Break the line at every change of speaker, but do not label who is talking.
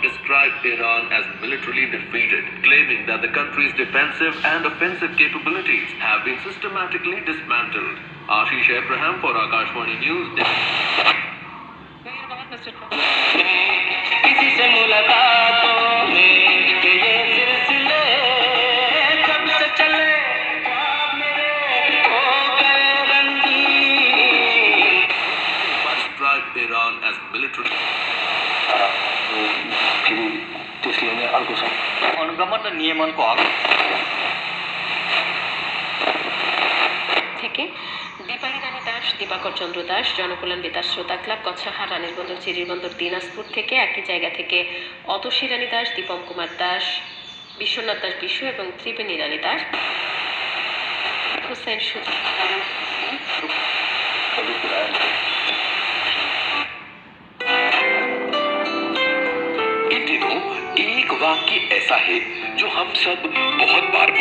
described Iran as militarily defeated, claiming that the country's defensive and offensive capabilities have been systematically dismantled. Ashish Abraham for Akashvani News.
किसी से मुलाकातों में ये सिलसिले कब से चले मेरे हो गए रंगीन
Described Iran as military.
त्यसले अर्को छ अनुगमन र नियमनको हक
থেকে দীপালি রানী দাস, দীপাকর চন্দ্র দাস, জনকল্যাণ বেতার শ্রোতা ক্লাব, কচ্ছাহাট, রানীর বন্দর, চিরির বন্দর, দিনাজপুর থেকে একই জায়গা থেকে অতসী রানী দাস, দীপম কুমার দাস, বিশ্বনাথ দাস বিশু এবং ত্রিবেণী রানী দাস, হুসেন সুজি।
इन दिनों एक वाक्य ऐसा है जो हम सब बहुत बार